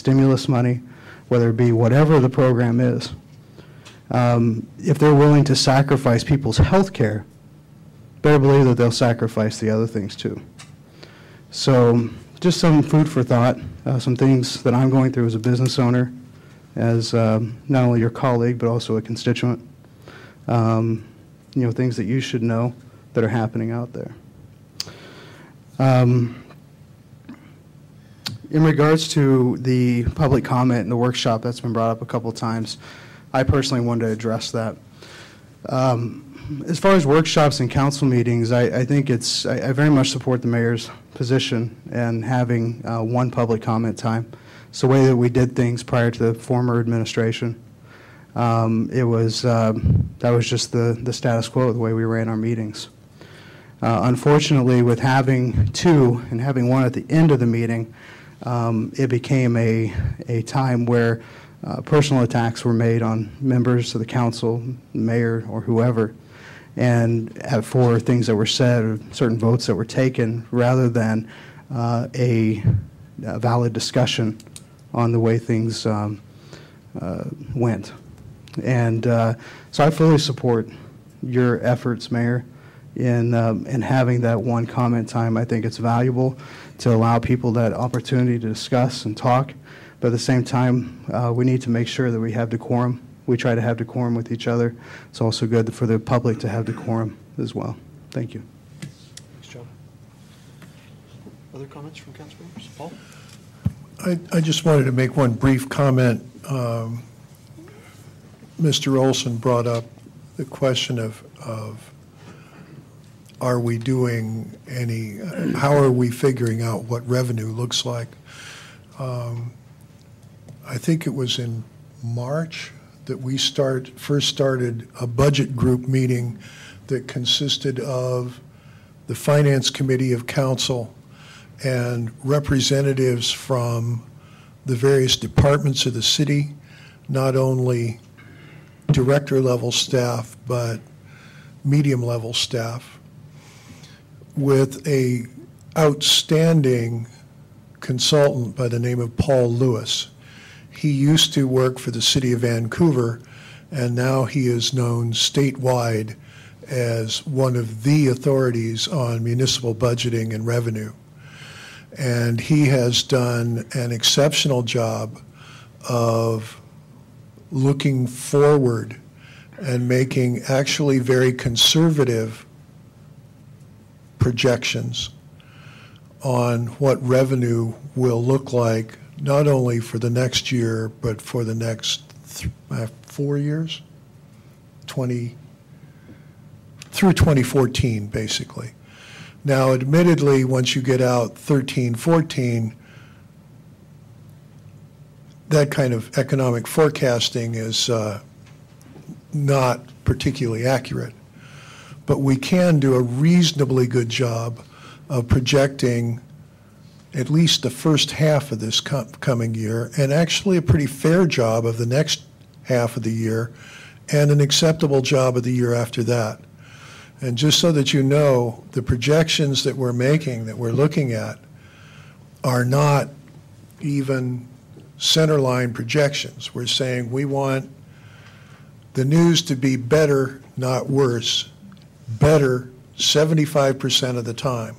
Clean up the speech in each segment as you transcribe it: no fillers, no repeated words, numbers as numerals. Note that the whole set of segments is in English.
stimulus money, whether it be whatever the program is, if they're willing to sacrifice people's health care, better believe that they'll sacrifice the other things too. So just some food for thought, some things that I'm going through as a business owner, as not only your colleague, but also a constituent. Things that you should know that are happening out there. In regards to the public comment and the workshop that's been brought up a couple of times, I personally wanted to address that. As far as workshops and council meetings, I think I very much support the mayor's position and having one public comment time. It's the way that we did things prior to the former administration. That was just the status quo, the way we ran our meetings. Unfortunately, with having two and having one at the end of the meeting, it became a time where personal attacks were made on members of the council, mayor, or whoever, and for things that were said or certain votes that were taken, rather than a valid discussion on the way things went. And so I fully support your efforts, Mayor, in having that one comment time. I think it's valuable to allow people that opportunity to discuss and talk, but at the same time, we need to make sure that we have decorum. We try to have decorum with each other. It's also good for the public to have decorum as well. Thank you. Thanks, Joe. Other comments from council members? Paul? I just wanted to make one brief comment. Mr. Olson brought up the question of are we doing any, how are we figuring out what revenue looks like? I think it was in March that we first started a budget group meeting that consisted of the Finance Committee of Council and representatives from the various departments of the city, not only director level staff, but medium level staff, with a outstanding consultant by the name of Paul Lewis. He used to work for the city of Vancouver, and now he is known statewide as one of the authorities on municipal budgeting and revenue. And he has done an exceptional job of looking forward and making actually very conservative projections on what revenue will look like, not only for the next year, but for the next 4 years, through 2014, basically. Now, admittedly, once you get out 13, 14, that kind of economic forecasting is not particularly accurate. But we can do a reasonably good job of projecting at least the first half of this coming year, and actually a pretty fair job of the next half of the year, and an acceptable job of the year after that. And just so that you know, the projections that we're making, that we're looking at, are not even centerline projections. We're saying we want the news to be better, not worse, better 75% of the time.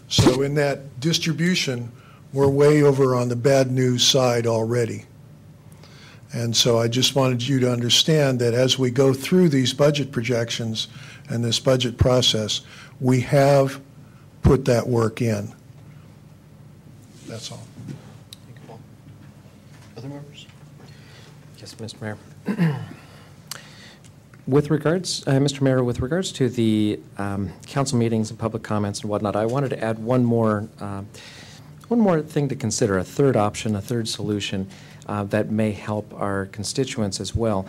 So in that distribution, we're way over on the bad news side already. And so I just wanted you to understand that as we go through these budget projections and this budget process, we have put that work in. That's all. Thank you, Paul. Other members? Yes, Mr. Mayor. With regards, Mr. Mayor, with regards to the council meetings and public comments and whatnot, I wanted to add one more thing to consider, a third option, a third solution that may help our constituents as well.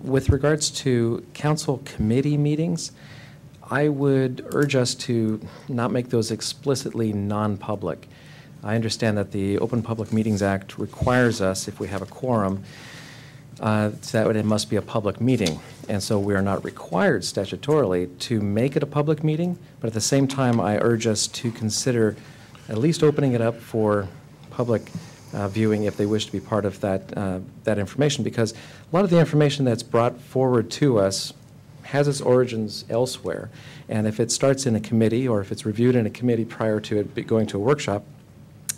With regards to council committee meetings, I would urge us to not make those explicitly non-public. I understand that the Open Public Meetings Act requires us, if we have a quorum, that it must be a public meeting. And so we are not required statutorily to make it a public meeting, but at the same time I urge us to consider at least opening it up for public viewing if they wish to be part of that information, because a lot of the information that's brought forward to us has its origins elsewhere. And if it starts in a committee, or if it's reviewed in a committee prior to it going to a workshop,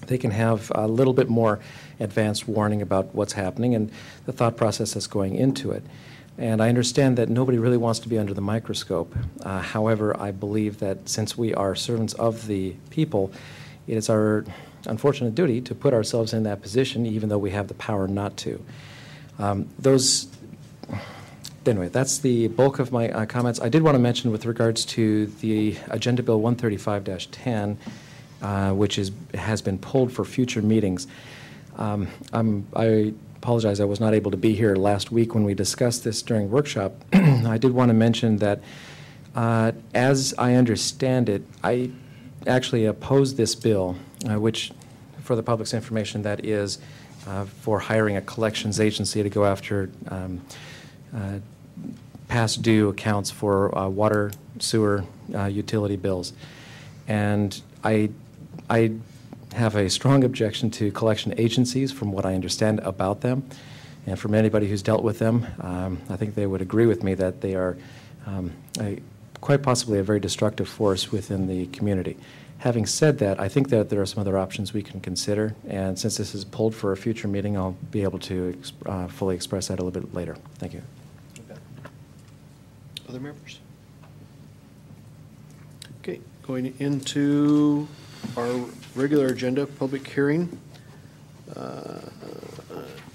they can have a little bit more advanced warning about what's happening and the thought process that's going into it. And I understand that nobody really wants to be under the microscope. However, I believe that since we are servants of the people, it is our unfortunate duty to put ourselves in that position, even though we have the power not to. Anyway, that's the bulk of my comments. I did want to mention with regards to the Agenda Bill 135-10, which has been pulled for future meetings. I apologize, I was not able to be here last week when we discussed this during workshop. I did want to mention that, as I understand it, I actually oppose this bill, which, for the public's information, that is for hiring a collections agency to go after past due accounts for water, sewer, utility bills. And I have a strong objection to collection agencies from what I understand about them. And from anybody who's dealt with them, I think they would agree with me that they are quite possibly a very destructive force within the community. Having said that, I think that there are some other options we can consider. And since this is pulled for a future meeting, I'll be able to fully express that a little bit later. Thank you. Other members? Okay, going into our regular agenda, public hearing.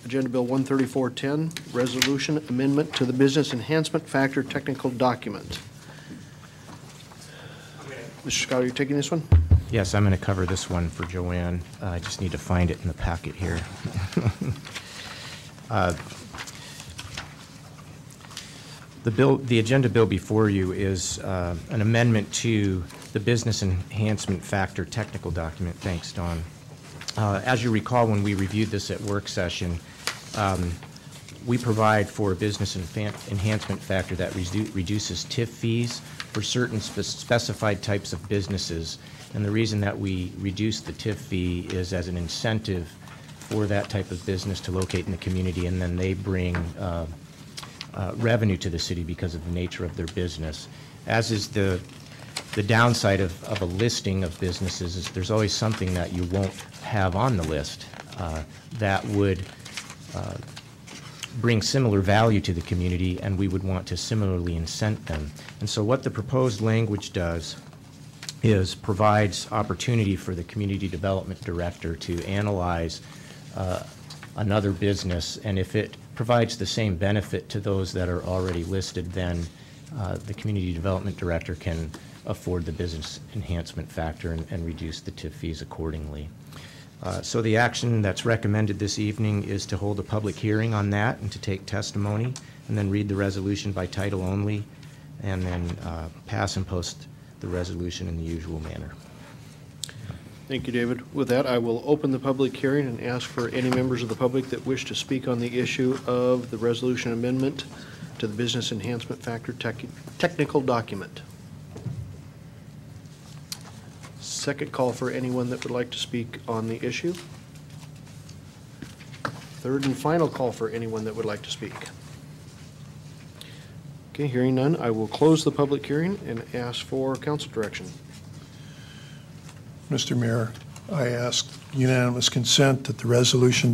Agenda Bill 13410, resolution amendment to the Business Enhancement Factor Technical Document. Mr. Scott, are you taking this one? Yes, I'm going to cover this one for Joanne. I just need to find it in the packet here. The agenda bill before you is an amendment to the Business Enhancement Factor Technical Document. Thanks, Don. As you recall, when we reviewed this at work session, we provide for a business enhancement factor that reduces TIF fees for certain specified types of businesses. And the reason that we reduce the TIF fee is as an incentive for that type of business to locate in the community, and then they bring revenue to the city because of the nature of their business. As is the downside of a listing of businesses, is there's always something that you won't have on the list that would bring similar value to the community, and we would want to similarly incent them. And so what the proposed language does is provides opportunity for the community development director to analyze another business, and if it provides the same benefit to those that are already listed, then the community development director can afford the business enhancement factor and reduce the TIF fees accordingly. So the action that's recommended this evening is to hold a public hearing on that and to take testimony, and then read the resolution by title only, and then pass and post the resolution in the usual manner. Thank you, David. With that, I will open the public hearing and ask for any members of the public that wish to speak on the issue of the resolution amendment to the Business Enhancement Factor Technical Document. Second call for anyone that would like to speak on the issue. Third and final call for anyone that would like to speak. Okay, hearing none, I will close the public hearing and ask for council direction. Mr. Mayor, I ask unanimous consent that the resolution